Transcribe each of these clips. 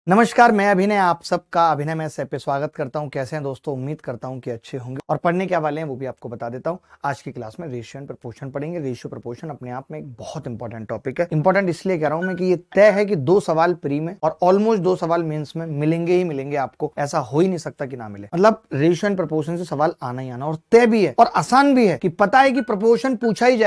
नमस्कार, मैं अभिनय आप सबका अभिनय में से पे स्वागत करता हूं। कैसे हैं दोस्तों? उम्मीद करता हूं कि अच्छे होंगे। और पढ़ने क्या वाले हैं वो भी आपको बता देता हूं। आज की क्लास में रेशियो एंड प्रपोर्शन पढ़ेंगे। रेशियो प्रपोर्शन अपने आप में एक बहुत इंपॉर्टेंट टॉपिक है। इंपॉर्टेंट इसलिए कह रहा हूं मैं कि ये तय है कि 2 सवाल प्री में और ऑलमोस्ट 2 सवाल मेंस में मिलेंगे ही मिलेंगे आपको। ऐसा हो ही नहीं सकता कि ना मिले। मतलब रेशियो एंड प्रपोर्शन से सवाल आना ही आना, और तय भी है और आसान भी है कि पता है कि प्रपोर्शन पूछा ही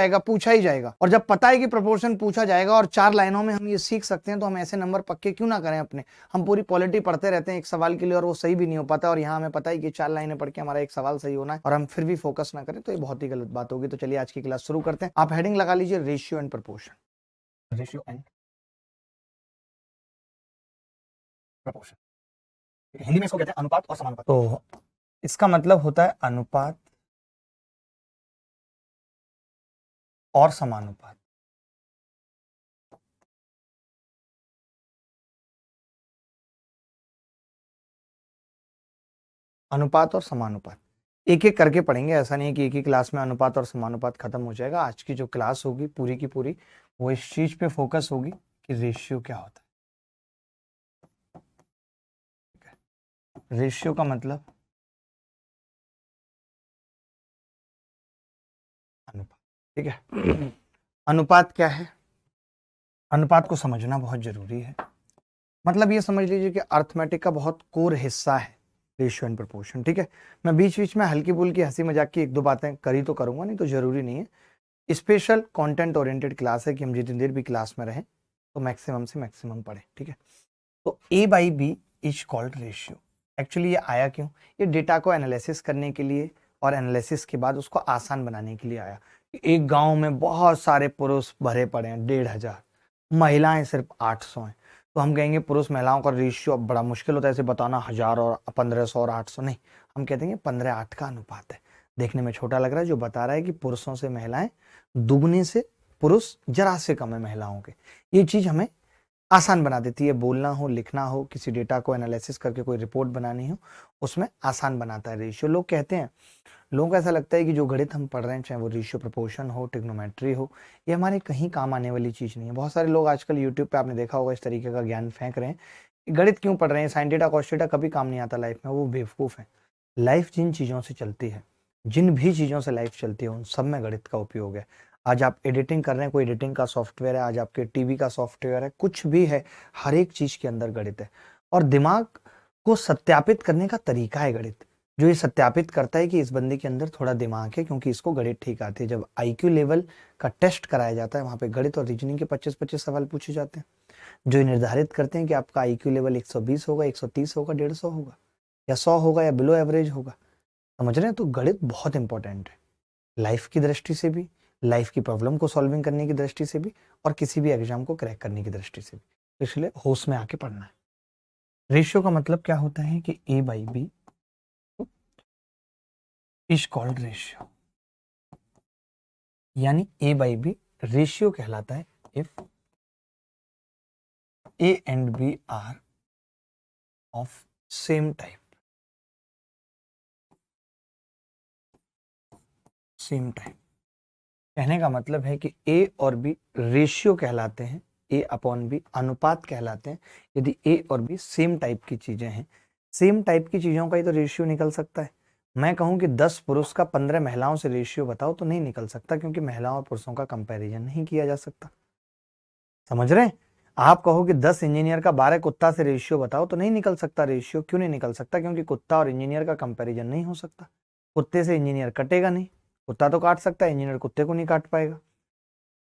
जाएगा। और जब पता है कि प्रपोर्शन पूछा जाएगा और 4 लाइनों में हम ये सीख सकते हैं, तो हम ऐसे नंबर पक्के क्यों ना करें अपने। हम पूरी पॉलिटी पढ़ते रहते हैं एक सवाल के लिए और वो सही भी नहीं हो पाता, और यहाँ हमें पता है कि 4 लाइनें पढ़ के हमारा एक सवाल सही होना है और हम फिर भी फोकस ना करें, तो ये बहुत ही गलत बात होगी। तो चलिए आज की क्लास शुरू करते हैं। आप हेडिंग लगा लीजिए ratio and proportion. Ratio and proportion, Hindi में इसको कहते हैं अनुपात और समानुपात। तो इसका मतलब होता है अनुपात और समानुपात। अनुपात और समानुपात एक एक करके पढ़ेंगे। ऐसा नहीं है कि एक ही क्लास में अनुपात और समानुपात खत्म हो जाएगा। आज की जो क्लास होगी पूरी की पूरी वो इस चीज पे फोकस होगी कि रेशियो क्या होता है। रेशियो का मतलब अनुपात, ठीक है। अनुपात क्या है? अनुपात को समझना बहुत जरूरी है। मतलब ये समझ लीजिए कि अर्थमेटिक का बहुत कोर हिस्सा है रेशियो एंड प्रोपोर्शन, ठीक है। मैं बीच बीच में हल्की फुल्की हंसी मजाक की 1-2 बातें करी तो करूंगा, नहीं तो जरूरी नहीं है। स्पेशल कंटेंट ओरिएंटेड क्लास है कि हम जितनी देर भी क्लास में रहें तो मैक्सिमम से मैक्सिमम पढ़ें, ठीक है। तो A by B is called ratio. Actually ये आया क्यों? ये डेटा को एनालिसिस करने के लिए और एनालिसिस के बाद उसको आसान बनाने के लिए आया। एक गांव में बहुत सारे पुरुष भरे पड़े हैं, 1,500, महिलाएं सिर्फ 800 हैं। तो हम कहेंगे पुरुष महिलाओं का रेशियो अब बड़ा मुश्किल होता है ऐसे बताना, 1000 और 1500 और 800 नहीं। हम कहते हैं 15:8 का अनुपात है। देखने में छोटा लग रहा है, जो बता रहा है कि पुरुषों से महिलाएं दुगने से, पुरुष जरा से कम है महिलाओं के। ये चीज हमें आसान बना देती है। बोलना हो, लिखना हो, किसी डेटा को एनालिसिस करके कोई रिपोर्ट बनानी हो, उसमें आसान बनाता है रेशियो। लोग कहते हैं, लोगों को ऐसा लगता है कि जो गणित हम पढ़ रहे हैं, चाहे वो रेशियो प्रोपोर्शन हो, ट्रिग्नोमेट्री हो, ये हमारे कहीं काम आने वाली चीज नहीं है। बहुत सारे लोग आजकल यूट्यूब पे आपने देखा होगा इस तरीके का ज्ञान फेंक रहे हैं। गणित क्यों पढ़ रहे हैं? साइन थीटा कॉस थीटा कभी काम नहीं आता लाइफ में। वो बेवकूफ है। लाइफ जिन चीजों से चलती है, जिन भी चीजों से लाइफ चलती है, उन सब में गणित का उपयोग है। आज आप एडिटिंग कर रहे हैं, कोई एडिटिंग का सॉफ्टवेयर है, आज आपके टीवी का सॉफ्टवेयर है, कुछ भी है, हर एक चीज के अंदर गणित है। और दिमाग को सत्यापित करने का तरीका है गणित, जो ये सत्यापित करता है कि इस बंदे के अंदर थोड़ा दिमाग है, क्योंकि इसको गणित ठीक आती है। जब आईक्यू लेवल का टेस्ट कराया जाता है, वहां पे गणित और रीजनिंग के 25-25 सवाल पूछे जाते हैं, जो निर्धारित करते हैं कि आपका आईक्यू लेवल 120 होगा, 130 होगा, 150 होगा, या 100 होगा, या बिलो एवरेज होगा। समझ रहे हैं? तो गणित बहुत इंपॉर्टेंट है, लाइफ की दृष्टि से भी, लाइफ की प्रॉब्लम को सॉल्विंग करने की दृष्टि से भी, और किसी भी एग्जाम को क्रैक करने की दृष्टि से भी। तो इसलिए होश में आके पढ़ना है। रेशियो का मतलब क्या होता है कि A by B is called ratio, यानी ए बाई बी रेशियो कहलाता है if A and B are of same type. Same type कहने का मतलब है कि ए और बी रेशियो कहलाते हैं, ए अपॉन बी अनुपात कहलाते हैं, यदि ए और बी सेम टाइप की चीजें हैं। सेम टाइप की चीजों का ही तो रेशियो निकल सकता है। मैं कहूं कि 10 पुरुष का 15 महिलाओं से रेशियो बताओ, तो नहीं निकल सकता, क्योंकि महिलाओं और पुरुषों का कंपैरिजन नहीं किया जा सकता। समझ रहे हैं? आप कहो कि 10 इंजीनियर का 12 कुत्ता से रेशियो बताओ, तो नहीं निकल सकता रेशियो। क्यों नहीं निकल सकता? क्योंकि कुत्ता और इंजीनियर का कंपैरिजन नहीं हो सकता। कुत्ते से इंजीनियर कटेगा नहीं, कुत्ता तो काट सकता है, इंजीनियर कुत्ते को नहीं काट पाएगा।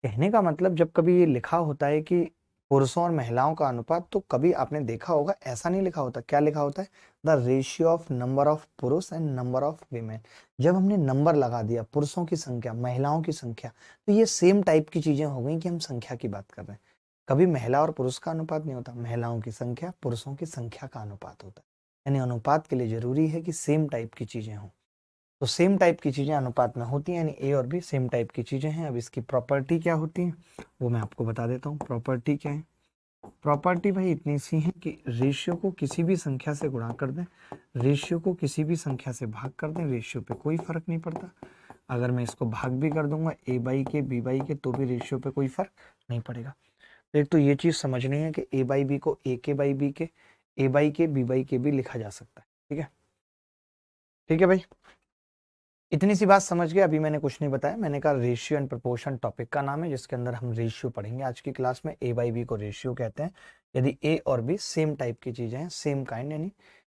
कहने का मतलब जब कभी ये लिखा होता है कि पुरुषों और महिलाओं का अनुपात, तो कभी आपने देखा होगा ऐसा नहीं लिखा होता। क्या लिखा होता है? The ratio of number of पुरुष एंड नंबर ऑफ वीमेन। जब हमने नंबर लगा दिया, पुरुषों की संख्या, महिलाओं की संख्या, तो ये सेम टाइप की चीजें हो गई कि हम संख्या की बात कर रहे हैं। कभी महिला और पुरुष का अनुपात नहीं होता, महिलाओं की संख्या पुरुषों की संख्या का अनुपात होता है। यानी अनुपात के लिए जरूरी है कि सेम टाइप की चीजें हों। तो सेम टाइप की चीजें अनुपात में होती हैं, यानी ए और बी सेम टाइप की चीजें हैं। अब इसकी प्रॉपर्टी क्या होती है वो मैं आपको बता देता हूँ। प्रॉपर्टी क्या है? प्रॉपर्टी भाई इतनी सी है कि रेशियो को किसी भी संख्या से गुणा कर दें, रेशियो को किसी भी संख्या से भाग कर दें, रेशियो पे कोई फर्क नहीं पड़ता। अगर मैं इसको भाग भी कर दूंगा ए बाई के, बी बाई के, तो भी रेशियो पे कोई फर्क नहीं पड़ेगा। एक तो ये चीज समझनी है कि ए बाई बी को ए के बाई बी के, ए बाई के, बी बाई के भी लिखा जा सकता है। ठीक है, ठीक है भाई, इतनी सी बात समझ गए। अभी मैंने कुछ नहीं बताया, मैंने कहा रेशियो एंड प्रोपोर्शन टॉपिक का नाम है, जिसके अंदर हम रेशियो पढ़ेंगे आज की क्लास में। ए बाई बी को रेशियो कहते हैं यदि ए और बी सेम टाइप की चीजें हैं, सेम काइंड यानी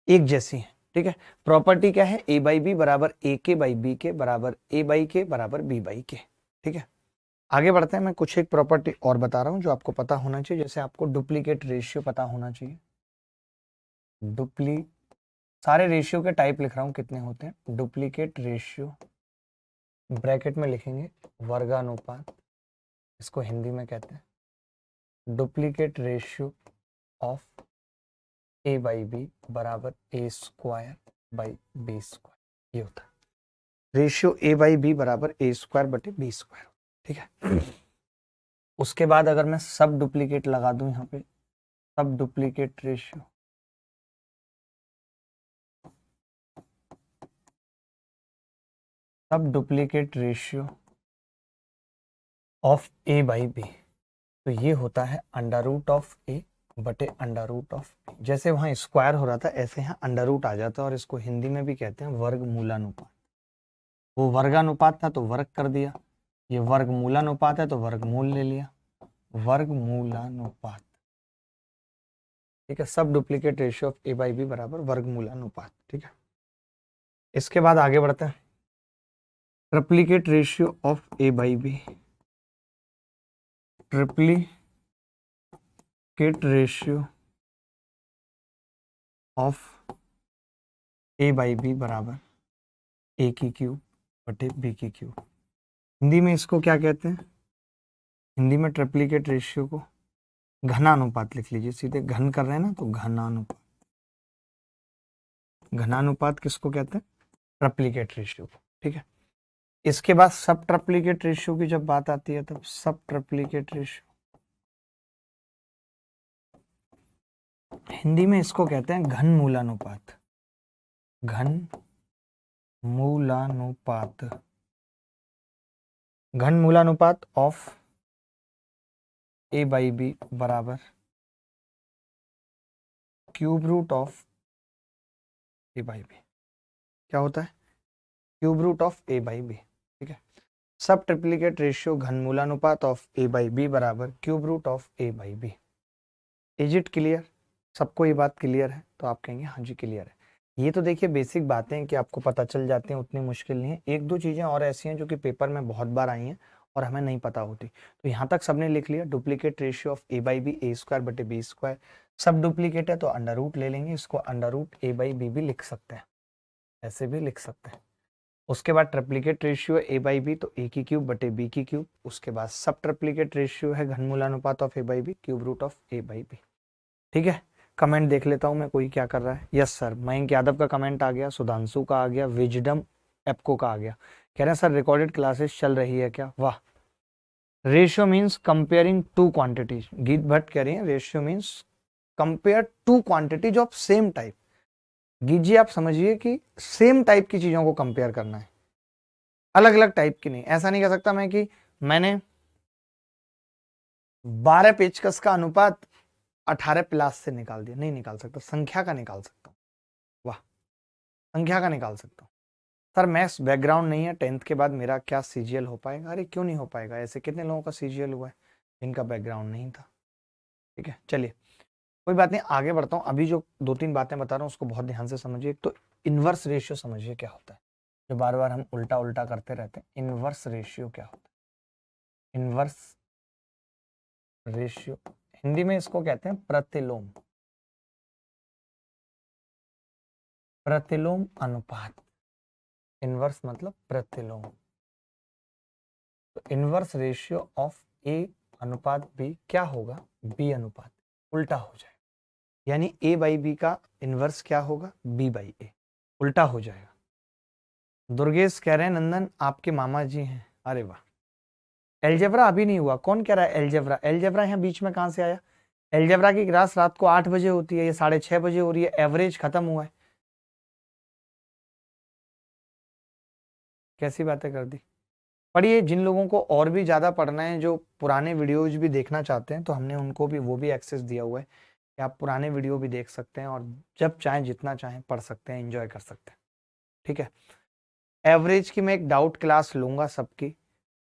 एक जैसी हैं। ठीक है, प्रॉपर्टी क्या है, ए बाई बी बराबर ए के बाई बी के बराबर ए बाई के बराबर बी बाई के। ठीक है, आगे बढ़ते हैं। मैं कुछ एक प्रॉपर्टी और बता रहा हूं जो आपको पता होना चाहिए, जैसे आपको डुप्लीकेट रेशियो पता होना चाहिए। सारे रेशियो के टाइप लिख रहा हूं कितने होते हैं। डुप्लीकेट रेशियो ब्रैकेट में लिखेंगे वर्गानुपात, इसको हिंदी में कहते हैं duplicate ratio of A by B बराबर A square by B square. ये होता है रेशियो ए बाई बी बराबर ए स्क्वायर बटे बी स्क्वायर। ठीक है, उसके बाद अगर मैं सब डुप्लीकेट लगा दूं यहाँ पे, sub duplicate ratio of A by B, तो ये होता है अंडर रूट ऑफ ए बटे अंडर रूट ऑफ बी। जैसे वहां स्क्वायर हो रहा था ऐसे यहाँ अंडर रूट आ जाता है, और इसको हिंदी में भी कहते हैं वर्गमूलानुपात। वो वर्गानुपात था तो वर्ग कर दिया, ये वर्गमूलानुपात है तो वर्गमूल ले लिया, वर्गमूलानुपात। ठीक है, sub duplicate ratio of A by B बराबर वर्गमूलानुपात। ठीक है, इसके बाद आगे बढ़ते हैं। Triplicate ratio of A by B, triplicate ratio of A by B बराबर ए की क्यूब बटे बी की क्यूब। हिंदी में इसको क्या कहते हैं, हिंदी में ट्रिप्लीकेट रेशियो को घनानुपात लिख लीजिए, सीधे घन कर रहे हैं ना तो घनानुपात। घनानुपात किसको कहते हैं, ट्रिप्लीकेट रेशियो को। ठीक है, इसके बाद सब ट्रिप्लीकेट रेशियो की जब बात आती है तब सब ट्रिप्लीकेट रेशियो, हिंदी में इसको कहते हैं घनमूलानुपात। घनमूलानुपात, घनमूलानुपात ऑफ ए बाई बी बराबर cube root of A by B. क्या होता है, cube root of A by B. ठीक है, सब ट्रिप्लीकेट रेशियो घनमूलानुपात ऑफ ए बाई बी बराबर cube root of A by B. Is it clear, सबको ये बात क्लियर है? तो आप कहेंगे हाँ जी क्लियर है। ये तो देखिए बेसिक बातें हैं कि आपको पता चल जाती हैं, उतनी मुश्किल नहीं है। एक दो चीजें और ऐसी हैं जो कि पेपर में बहुत बार आई हैं और हमें नहीं पता होती, तो यहाँ तक सबने लिख लिया। Duplicate ratio of A by B A square बटे बी स्क्वायर, सब डुप्लीकेट है तो अंडर रूट ले लेंगे, इसको under root A by B भी लिख सकते हैं, ऐसे भी लिख सकते हैं। उसके बाद triplicate ratio A by B तो ए की क्यूब बटे बी की क्यूब। उसके बाद सब ट्रिप्लीकेट रेशियो है घनमूलानुपात of A by B cube root of A by B. ठीक है, कमेंट देख लेता हूं मैं कोई क्या कर रहा है। यस सर, मयंक यादव का कमेंट आ गया, सुधांशु का आ गया, विजडम एप्को का आ गया। कह रहे हैं सर रिकॉर्डेड क्लासेस चल रही है क्या? वाह। Ratio means comparing two quantities, गीत भट्ट कह रही हैं ratio means compare two quantities of same type. गीत जी आप समझिए कि सेम टाइप की चीजों को कंपेयर करना है, अलग अलग टाइप की नहीं। ऐसा नहीं कह सकता मैं कि मैंने 12 पेचकस का अनुपात 18 प्लास से निकाल दिया, नहीं निकाल सकता, संख्या का निकाल सकता हूँ। वाह, संख्या का निकाल सकता हूँ। सर मैथ्स बैकग्राउंड नहीं है, 10th के बाद मेरा क्या सीजीएल हो पाएगा? अरे क्यों नहीं हो पाएगा, ऐसे कितने लोगों का सीजीएल हुआ है जिनका बैकग्राउंड नहीं था। ठीक है, चलिए कोई बात नहीं, आगे बढ़ता हूँ। अभी जो दो तीन बातें बता रहा हूँ उसको बहुत ध्यान से समझिए। तो इनवर्स रेशियो समझिए क्या होता है, जो बार बार हम उल्टा उल्टा करते रहते हैं। इनवर्स रेशियो क्या होता है, इनवर्स रेशियो हिंदी में इसको कहते हैं प्रतिलोम, प्रतिलोम अनुपात। इनवर्स मतलब प्रतिलोम। तो इनवर्स रेशियो ऑफ ए अनुपात बी क्या होगा, बी अनुपात, उल्टा हो जाएगा। यानी ए बाई बी का इनवर्स क्या होगा, बी बाई ए, उल्टा हो जाएगा। दुर्गेश कह रहे हैं नंदन आपके मामा जी हैं। अरे वाह। एलजेब्रा अभी नहीं हुआ, कौन कह रहा है एलजेब्रा? एलजेब्रा यहाँ बीच में कहां से आया? एलजेब्रा की क्लास रात को 8 बजे होती है, ये 6:30 बजे हो रही है, एवरेज खत्म हुआ है। कैसी बातें कर दी। पढ़िए। जिन लोगों को और भी ज़्यादा पढ़ना है, जो पुराने वीडियोज भी देखना चाहते हैं, तो हमने उनको भी वो भी एक्सेस दिया हुआ है कि आप पुराने वीडियो भी देख सकते हैं और जब चाहें जितना चाहें पढ़ सकते हैं, एंजॉय कर सकते हैं। ठीक है। एवरेज की मैं एक डाउट क्लास लूँगा सबकी।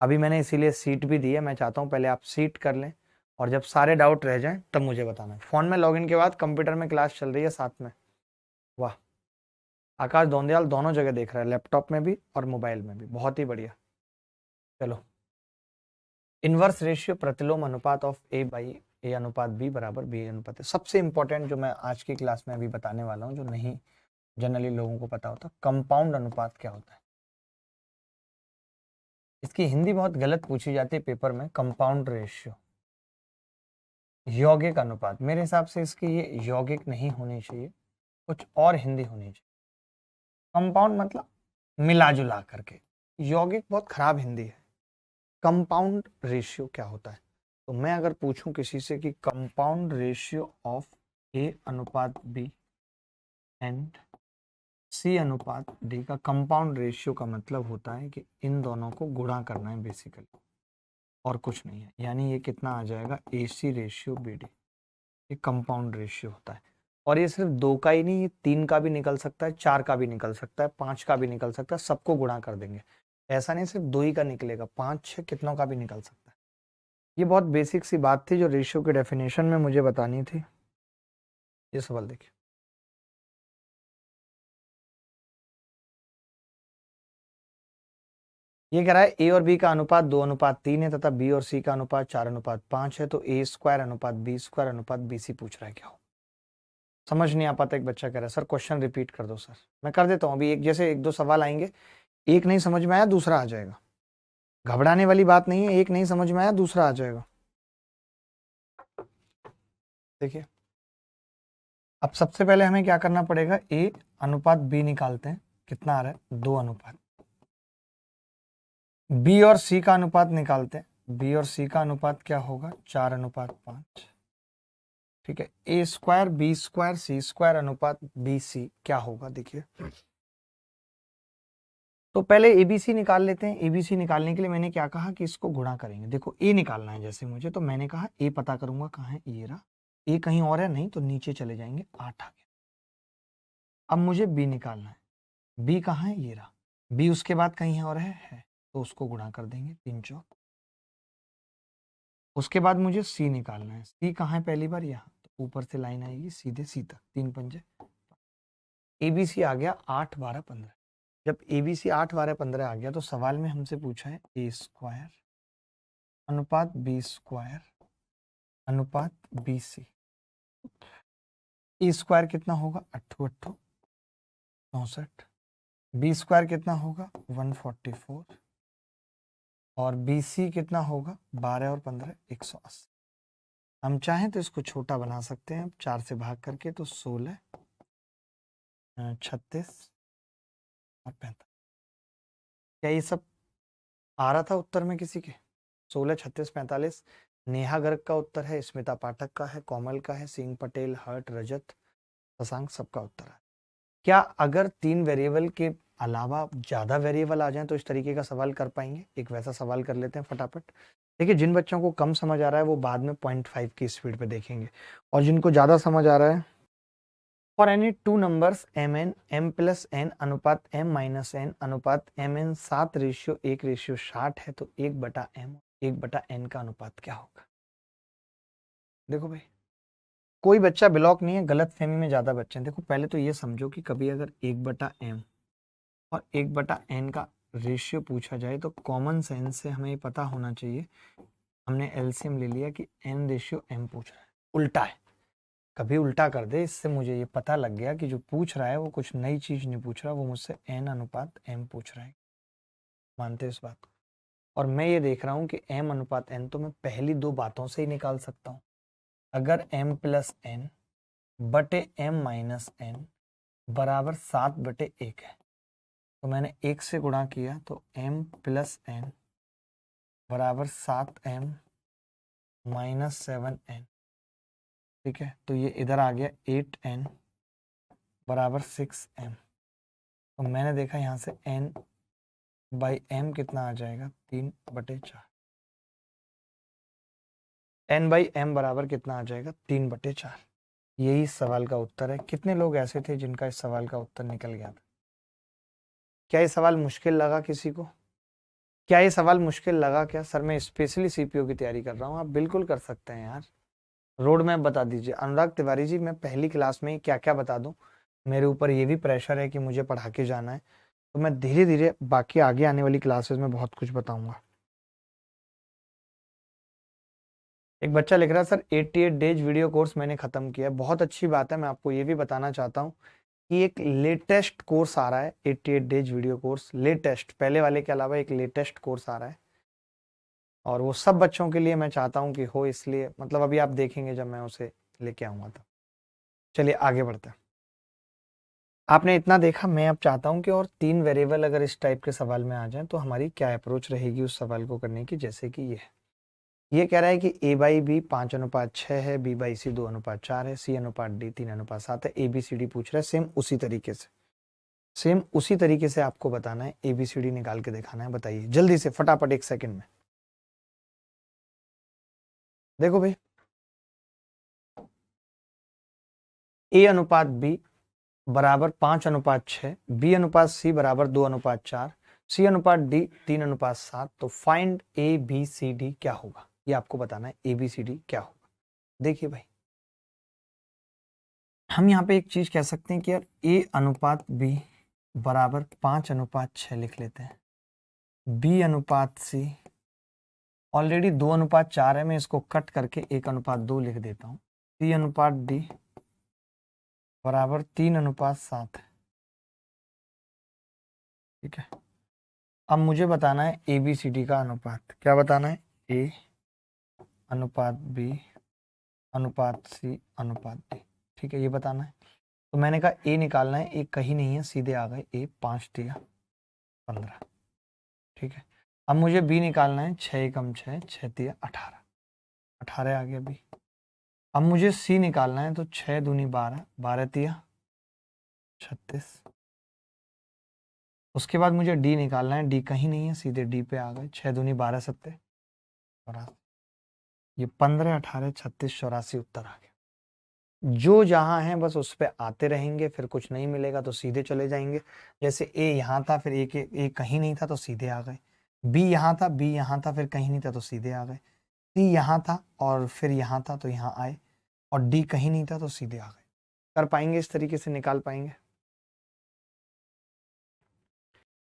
अभी मैंने इसीलिए सीट भी दी है। मैं चाहता हूँ पहले आप सीट कर लें और जब सारे डाउट रह जाएं तब मुझे बताना। फ़ोन में लॉगिन के बाद कंप्यूटर में क्लास चल रही है साथ में। वाह, आकाश दोंदियाल दोनों जगह देख रहा है, लैपटॉप में भी और मोबाइल में भी। बहुत ही बढ़िया। चलो, इनवर्स रेशियो प्रतिलोम अनुपात ऑफ ए बाई ए अनुपात बी बराबर बी अनुपात। सबसे इंपॉर्टेंट जो मैं आज की क्लास में अभी बताने वाला हूँ, जो नहीं जनरली लोगों को पता होता, कंपाउंड अनुपात क्या होता है। इसकी हिंदी बहुत गलत पूछी जाती है पेपर में, कंपाउंड रेशियो, यौगिक अनुपात। मेरे हिसाब से इसकी ये यौगिक नहीं होनी चाहिए, कुछ और हिंदी होनी चाहिए। कंपाउंड मतलब मिला जुला करके, यौगिक बहुत खराब हिंदी है। कंपाउंड रेशियो क्या होता है? तो मैं अगर पूछूं किसी से कि कंपाउंड रेशियो ऑफ ए अनुपात बी एंड सी अनुपात डी का कंपाउंड रेशियो का मतलब होता है कि इन दोनों को गुणा करना है बेसिकली, और कुछ नहीं है। यानी ये कितना आ जाएगा, ए सी रेशियो बी डी। ये कंपाउंड रेशियो होता है। और ये सिर्फ 2 का ही नहीं, ये 3 का भी निकल सकता है, 4 का भी निकल सकता है, 5 का भी निकल सकता है। सबको गुणा कर देंगे। ऐसा नहीं सिर्फ 2 ही का निकलेगा, 5 6 कितनों का भी निकल सकता है। ये बहुत बेसिक सी बात थी जो रेशियो के डेफिनेशन में मुझे बतानी थी। ये सवाल देखिए, ये कह रहा है ए और बी का अनुपात 2:3 है तथा बी और सी का अनुपात 4:5 है, तो ए स्क्वायर अनुपात बी स्क्वायर अनुपात बी सी पूछ रहा है। क्या हो? समझ नहीं आ पाता। एक बच्चा कह रहा है सर क्वेश्चन रिपीट कर दो। सर मैं कर देता हूँ। अभी एक जैसे 1 2 सवाल आएंगे, एक नहीं समझ में आया दूसरा आ जाएगा। घबराने वाली बात नहीं है, एक नहीं समझ में आया दूसरा आ जाएगा। देखिए, अब सबसे पहले हमें क्या करना पड़ेगा, ए अनुपात बी निकालते हैं। कितना आ रहा है, 2 अनुपात। बी और सी का अनुपात निकालते हैं। बी और सी का अनुपात क्या होगा, 4:5। ठीक है। ए स्क्वायर बी स्क्वायर सी स्क्वायर अनुपात बी सी क्या होगा, देखिए। तो पहले एबीसी निकाल लेते हैं। एबीसी निकालने के लिए मैंने क्या कहा कि इसको गुणा करेंगे। देखो ए निकालना है जैसे मुझे, तो मैंने कहा ए पता करूंगा कहाँ है, ये रहा। ए कहीं और है नहीं तो नीचे चले जाएंगे, 8 आ गया। अब मुझे बी निकालना है। बी कहाँ है, ये रहा। बी उसके बाद कहीं और है तो उसको गुणा कर देंगे, 3 चौक। उसके बाद मुझे सी निकालना है। सी कहाँ है, पहली बार यहाँ, तो ऊपर से लाइन आएगी सीधे सी तक, 3 पंजे। एबीसी आ गया 8 12 15। जब एबीसी 8 12 15 आ गया तो सवाल में हमसे पूछा है ए स्क्वायर अनुपात बी स्क्वायर अनुपात बी सी। ए स्क्वायर कितना होगा, 8 8 64। बी स्क्वायर कितना होगा, 144। और बी सी कितना होगा, 12 और 15 180। हम चाहें तो इसको छोटा बना सकते हैं, 4 से भाग करके, तो 16 36 और 45। क्या ये सब आ रहा था उत्तर में किसी के? 16 36 45 नेहा गर्ग का उत्तर है, स्मिता पाठक का है, कोमल का है, सिंह पटेल, हर्ट, रजत, शशांक, सबका उत्तर है। क्या अगर 3 वेरिएबल के अलावा ज्यादा वेरिएबल आ जाएं तो इस तरीके का सवाल कर पाएंगे? एक वैसा सवाल कर लेते हैं फटाफट। देखिए, जिन बच्चों को कम समझ आ रहा है वो बाद में 0.5 की स्पीड पे देखेंगे, और जिनको ज्यादा समझ आ रहा है, for any 2 numbers M N M plus N अनुपात एम माइनस एन अनुपात एम एन 7:1:60 है, तो 1/m 1/n का अनुपात क्या होगा? देखो भाई, कोई बच्चा ब्लॉक नहीं है, गलत फहमी में ज्यादा बच्चे हैं। देखो, पहले तो ये समझो कि कभी अगर 1/m और 1/n का रेशियो पूछा जाए तो कॉमन सेंस से हमें पता होना चाहिए। हमने एलसीएम ले लिया कि n/m पूछ रहा है, उल्टा है। कभी उल्टा कर दे, इससे मुझे ये पता लग गया कि जो पूछ रहा है वो कुछ नई चीज नहीं पूछ रहा, वो मुझसे n/m पूछ रहा है। मानते इस बात को? और मैं ये देख रहा हूँ कि m/n तो मैं पहली 2 बातों से ही निकाल सकता हूँ। अगर m प्लस n बटे m माइनस n बराबर 7/1 है, तो मैंने 1 से गुणा किया, तो m प्लस n बराबर 7m माइनस 7n। ठीक है, तो ये इधर आ गया 8n बराबर 6m। तो मैंने देखा यहाँ से n बाई एम कितना आ जाएगा 3/4। एन बाई एम बराबर कितना आ जाएगा 3/4। यही इस सवाल का उत्तर है। कितने लोग ऐसे थे जिनका इस सवाल का उत्तर निकल गया था? क्या ये सवाल मुश्किल लगा किसी को? क्या ये सवाल मुश्किल लगा क्या? सर मैं स्पेशली सीपीओ की तैयारी कर रहा हूँ। आप बिल्कुल कर सकते हैं यार। रोड मैप बता दीजिए। अनुराग तिवारी जी, मैं पहली क्लास में क्या क्या बता दूं? मेरे ऊपर ये भी प्रेशर है कि मुझे पढ़ा के जाना है, तो मैं धीरे धीरे बाकी आगे आने वाली क्लासेस में बहुत कुछ बताऊंगा। एक बच्चा लिख रहा है सर 88 डेज वीडियो कोर्स मैंने खत्म किया है। बहुत अच्छी बात है। मैं आपको ये भी बताना चाहता हूँ कि एक लेटेस्ट कोर्स आ रहा है, 88 डेज वीडियो कोर्स लेटेस्ट, पहले वाले के अलावा एक लेटेस्ट कोर्स आ रहा है और वो सब बच्चों के लिए मैं चाहता हूँ कि हो, इसलिए मतलब अभी आप देखेंगे जब मैं उसे लेके आऊंगा। तो चलिए आगे बढ़ते हैं। आपने इतना देखा, मैं अब चाहता हूं कि और 3 वेरिएबल अगर इस टाइप के सवाल में आ जाएं तो हमारी क्या अप्रोच रहेगी उस सवाल को करने की। जैसे कि ये कह रहा है कि ए बाई बी 5:6 है, बी बाई सी 2:4 है, C/D 3:7 है, ABCD पूछ रहा है। सेम उसी तरीके से आपको बताना है, ABCD निकाल के दिखाना है। बताइए जल्दी से फटाफट 1 सेकंड में। देखो भाई, A/B बराबर 5:6, B/C बराबर 2:4, C/D 3:7। तो फाइंड ABCD क्या होगा, ये आपको बताना है। ABCD क्या होगा? देखिए भाई, हम यहाँ पे एक चीज कह सकते हैं कि यार A/B बराबर 5:6 लिख लेते हैं। B/C ऑलरेडी 2:4 है, मैं इसको कट करके 1:2 लिख देता हूँ। C/D बराबर 3:7 है। ठीक है, अब मुझे बताना है ABCD का अनुपात। क्या बताना है? A/B/C/D। ठीक है, ये बताना है। तो मैंने कहा ए निकालना है, ए कहीं नहीं है, सीधे आ गए। ए 5 दिया 15। ठीक है, अब मुझे बी निकालना है। 6 कम 6, 6 दिया 18, 18 आ गया बी। अब मुझे सी निकालना है, तो 6 दूनी 12, 12 दिया 36। उसके बाद मुझे डी निकालना है, डी कहीं नहीं है, सीधे डी पे आ गए। 6 दूनी 12, 7 और ये 15, 18, 36, 84 उत्तर आ गया। जो जहां है बस उस पे आते रहेंगे, फिर कुछ नहीं मिलेगा तो सीधे चले जाएंगे। जैसे ए यहाँ था, फिर ए कहीं नहीं था तो सीधे आ गए। बी यहाँ था, बी यहाँ था, फिर कहीं नहीं था तो सीधे आ गए। सी यहाँ था और फिर यहाँ था तो यहाँ आए, और डी कहीं नहीं था तो सीधे आ गए। कर पाएंगे इस तरीके से? निकाल पाएंगे?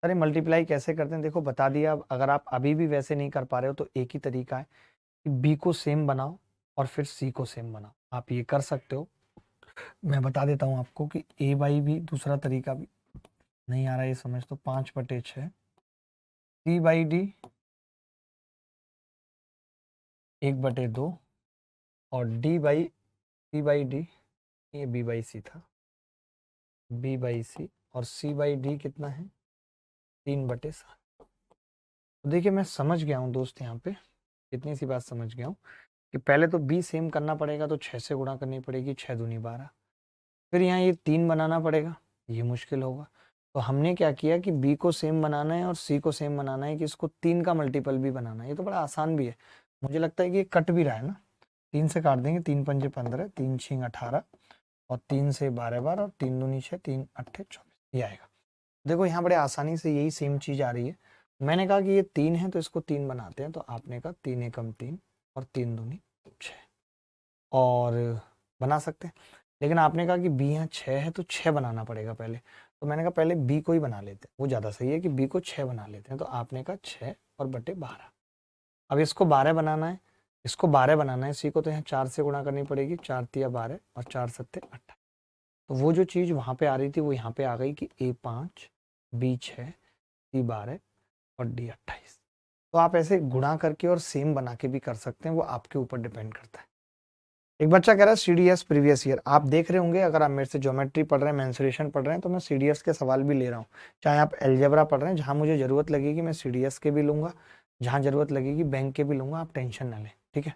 अरे मल्टीप्लाई कैसे करते हैं देखो बता दिया। अब अगर आप अभी भी वैसे नहीं कर पा रहे हो तो एक ही तरीका है कि बी को सेम बनाओ और फिर सी को सेम बनाओ। आप ये कर सकते हो। मैं बता देता हूँ आपको कि ए बाई भी दूसरा तरीका भी नहीं आ रहा है, ये समझ तो 5/6, C/D 1/2 और C/D, ये B/C था, B/C और C/D कितना है 3/7। तो देखिए मैं समझ गया हूँ दोस्त, यहाँ पे इतनी सी बात समझ गया हूँ कि पहले तो बी सेम करना पड़ेगा, तो 6 से गुणा करनी पड़ेगी, 6 दूनी 12। फिर यहाँ ये 3 बनाना पड़ेगा, ये मुश्किल होगा। तो हमने क्या किया कि बी को सेम बनाना है और सी को सेम बनाना है कि इसको 3 का मल्टीपल भी बनाना है। ये तो बड़ा आसान भी है, मुझे लगता है कि ये कट भी रहा है ना। 3 से काट देंगे, 3 पंजे 15, 3 छींग 18 और 3 से 12 बार और 3 दूनी 6, 3 अट्ठे 24, ये आएगा। देखो यहाँ बड़े आसानी से यही सेम चीज आ रही है। मैंने कहा कि ये 3 है तो इसको 3 बनाते हैं, तो आपने कहा 3 एकम 3 और 3 दूनी 6 और बना सकते हैं। लेकिन आपने कहा कि बी यहाँ 6 है तो 6 बनाना पड़ेगा पहले, तो मैंने कहा पहले बी को ही बना लेते हैं, वो ज़्यादा सही है कि बी को 6 बना लेते हैं। तो आपने कहा 6 और बटे 12। अब इसको 12 बनाना है, इसको 12 बनाना है। सी को तो यहाँ 4 से गुणा करनी पड़ेगी, 4 तिया 12 और 4 सत्ते 28। तो वो जो चीज़ वहाँ पे आ रही थी वो यहाँ पे आ गई कि A5, B6, C12 और D28। तो आप ऐसे गुणा करके और सेम बना के भी कर सकते हैं, वो आपके ऊपर डिपेंड करता है। एक बच्चा कह रहा है CDS प्रीवियस ईयर। आप देख रहे होंगे, अगर आप मेरे से ज्योमेट्री पढ़ रहे हैं, मेंसुरेशन पढ़ रहे हैं, तो मैं CDS के सवाल भी ले रहा हूँ। चाहे आप एलजेब्रा पढ़ रहे हैं, जहाँ मुझे जरूरत लगेगी मैं CDS के भी लूंगा, जहाँ जरूरत लगेगी बैंक के भी लूंगा। आप टेंशन ना लें, ठीक है?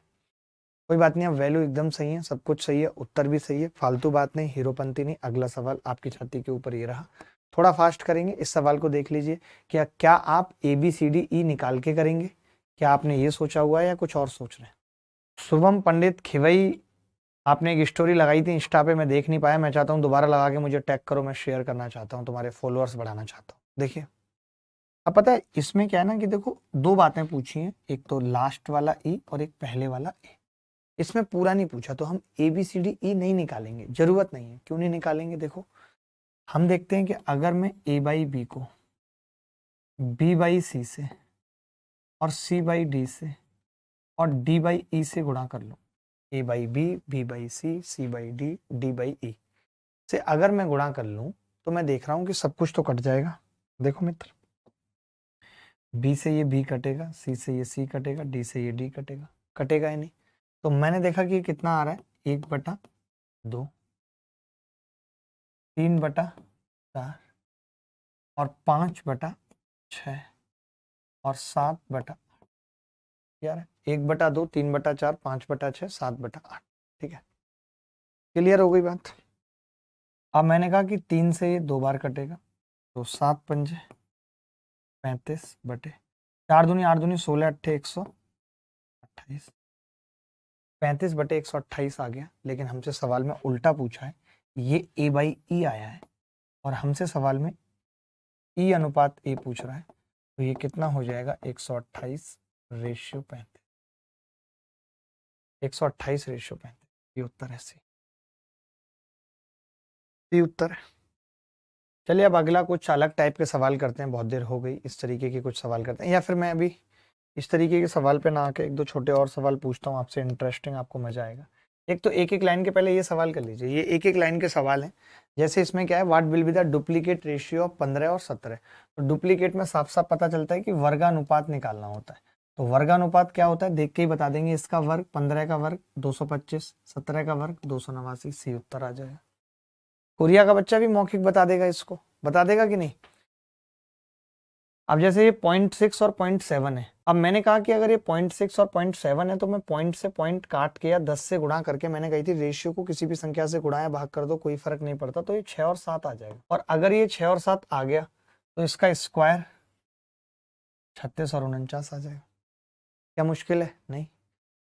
कोई बात नहीं, अब वैल्यू एकदम सही है, सब कुछ सही है, उत्तर भी सही है, फालतू बात नहीं, हीरोपंती नहीं। अगला सवाल आपकी छाती के ऊपर ये रहा, थोड़ा फास्ट करेंगे। इस सवाल को देख लीजिए, क्या आप ABCDE निकाल के करेंगे? क्या आपने ये सोचा हुआ है या कुछ और सोच रहे हैं? शुभम पंडित खिवई, आपने एक स्टोरी लगाई थी इंस्टा पे, मैं देख नहीं पाया, मैं चाहता हूँ दोबारा लगा के मुझे टैग करो, मैं शेयर करना चाहता हूँ, तुम्हारे फॉलोअर्स बढ़ाना चाहता हूँ। देखिए अब पता है इसमें क्या है ना कि देखो दो बातें पूछी हैं, एक तो लास्ट वाला ई और एक पहले वाला ए। इसमें पूरा नहीं पूछा, तो हम ABCDE नहीं निकालेंगे, जरूरत नहीं है। क्यों नहीं निकालेंगे? देखो हम देखते हैं कि अगर मैं A/B को B/C से और C/D से और D/E से गुणा कर लूं, A/B, B/C, C/D, D/E से अगर मैं गुणा कर लूं, तो मैं देख रहा हूं कि सब कुछ तो कट जाएगा। देखो मित्र, B से ये B कटेगा, C से ये C कटेगा, D से ये D कटेगा, कटेगा ही नहीं। तो मैंने देखा कि कितना आ रहा है, 1/2, 3/4 और 5/6 और 7/8। यार 1/2, 3/4, 5/6, 7/8। ठीक है, क्लियर हो गई बात। अब मैंने कहा कि 3 से ये 2 बार कटेगा, तो 7×5 35 बटे 4 दूनी 8 दूनी 16 अट्ठे 128, 35/128 आ गया। लेकिन हमसे सवाल में उल्टा पूछा है, ये A/E आया है और हमसे सवाल में E अनुपात A पूछ रहा है, तो ये कितना हो जाएगा, 128/35, 128/35। ये उत्तर है सी, उत्तर है। चलिए अब अगला कुछ अलग टाइप के सवाल करते हैं, बहुत देर हो गई, इस तरीके के कुछ सवाल करते हैं, या फिर मैं अभी इस तरीके के सवाल पे ना आके एक दो छोटे और सवाल पूछता हूँ आपसे, इंटरेस्टिंग, आपको मजा आएगा। एक तो एक एक लाइन के पहले ये सवाल कर लीजिए, ये एक एक लाइन के सवाल हैं। जैसे इसमें क्या है, what will be the duplicate ratio of 15 और 17। तो डुप्लीकेट में साफ साफ पता चलता है कि वर्गानुपात निकालना होता है। तो वर्गानुपात क्या होता है देख के ही बता देंगे, इसका वर्ग 15 का वर्ग 225, 17 का वर्ग 289, सी उत्तर आ जाएगा। कोरिया का बच्चा भी मौखिक बता देगा, इसको बता देगा कि नहीं। अब जैसे ये 0.6 और 0.7 है, अब मैंने कहा कि अगर ये 0.6 और 0.7 है तो मैं पॉइंट से पॉइंट काट के या 10 से गुणा करके, मैंने कही थी रेशियो को किसी भी संख्या से गुणा या भाग कर दो, कोई फर्क नहीं पड़ता, तो ये 6 और 7 आ जाएगा। और अगर ये 6 और 7 आ गया तो इसका स्क्वायर 36 और 49 आ जाएगा। क्या मुश्किल है? नहीं,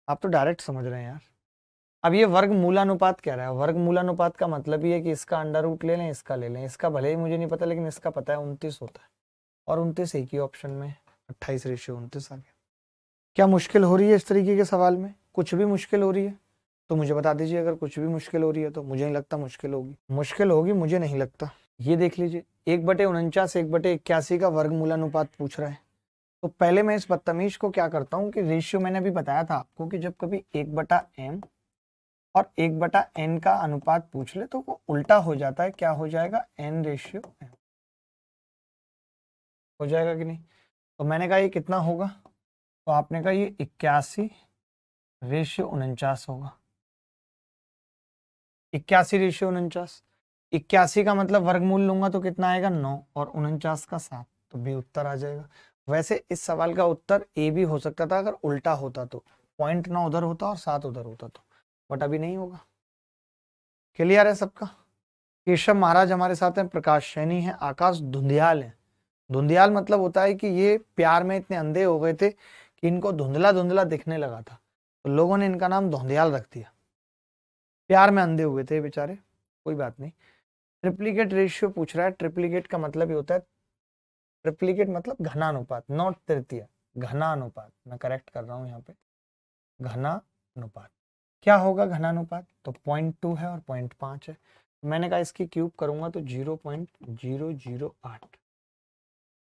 आप तो डायरेक्ट समझ रहे हैं यार। अब ये वर्ग मूलानुपात कह रहा है, वर्ग मूलानुपात का मतलब ये है कि इसका अंडर रूट ले लें, इसका ले लें, इसका भले ही मुझे नहीं पता लेकिन इसका पता है 29 होता है, और 29 एक ही ऑप्शन में 28/29 आ गया। क्या मुश्किल हो रही है इस तरीके के सवाल में? कुछ भी मुश्किल हो रही है तो मुझे बता दीजिए, अगर कुछ भी मुश्किल हो रही है तो। मुझे नहीं लगता मुश्किल होगी, मुश्किल होगी मुझे नहीं लगता। ये देख लीजिए, 1/49 1/81 का वर्गमूलानुपात पूछ रहा है। तो पहले मैं इस बदतमीज को क्या करता हूँ कि रेशियो, मैंने अभी बताया था आपको कि जब कभी 1/m और 1/n का अनुपात पूछ ले तो वो उल्टा हो जाता है, क्या हो जाएगा, n/m हो जाएगा कि नहीं। तो मैंने कहा ये कितना होगा, तो आपने कहा ये 81/49 होगा। 81/49, 81 का मतलब वर्गमूल लूंगा तो कितना आएगा, 9, और 49 का 7, तो बी उत्तर आ जाएगा। वैसे इस सवाल का उत्तर ए भी हो सकता था अगर उल्टा होता, तो 0.9 उधर होता और 7 उधर होता, तो बट अभी नहीं होगा। क्लियर है सबका? केशव महाराज हमारे साथ हैं, प्रकाश सैनी है, आकाश धुंधियाल है। धुंधियाल मतलब होता है कि ये प्यार में इतने अंधे हो गए थे कि इनको धुंधला धुंधला दिखने लगा था, तो लोगों ने इनका नाम धुंधियाल रख दिया। प्यार में अंधे हुए थे बेचारे, कोई बात नहीं। ट्रिप्लीकेट रेशियो पूछ रहा है, ट्रिप्लीकेट का मतलब ये होता है, ट्रिप्लीकेट मतलब घनानुपात, नॉट तृतीय, घनानुपात, मैं करेक्ट कर रहा हूं यहाँ पे, घनानुपात। क्या होगा घनानुपात, तो 0.2 है और 0.5 है। मैंने कहा इसकी क्यूब करूंगा तो 0.008,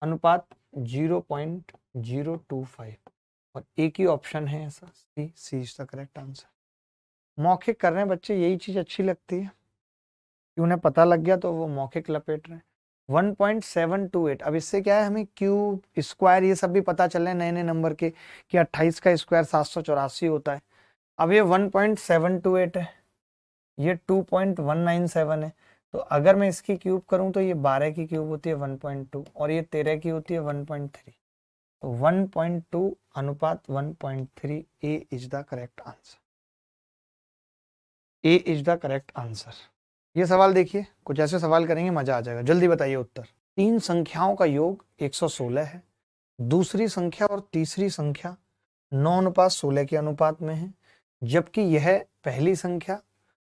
अनुपात 0.025, और एक ही ऑप्शन है ऐसा, सी इज द करेक्ट आंसर। मौखिक कर रहे हैं बच्चे, यही चीज अच्छी लगती है कि उन्हें पता लग गया तो वो मौखिक लपेट रहे हैं। 1.728, अब इससे क्या है, हमें क्यूब स्क्वायर ये सब भी पता चल रहे हैं नए नए नंबर के, कि 28 का स्क्वायर 784 होता है। अब ये 1.728 है, ये 2.197 है, तो अगर मैं इसकी क्यूब करूं तो ये 12 की क्यूब होती है 1.2, और ये 13 की होती है 1.3, तो 1.2 अनुपात 1.3, A is the correct answer, A is the correct answer. ये सवाल देखिए, कुछ ऐसे सवाल करेंगे मजा आ जाएगा। जल्दी बताइए उत्तर। 3 संख्याओं का योग 116 है। दूसरी संख्या और तीसरी संख्या 9:16 के अनुपात में है, जबकि यह पहली संख्या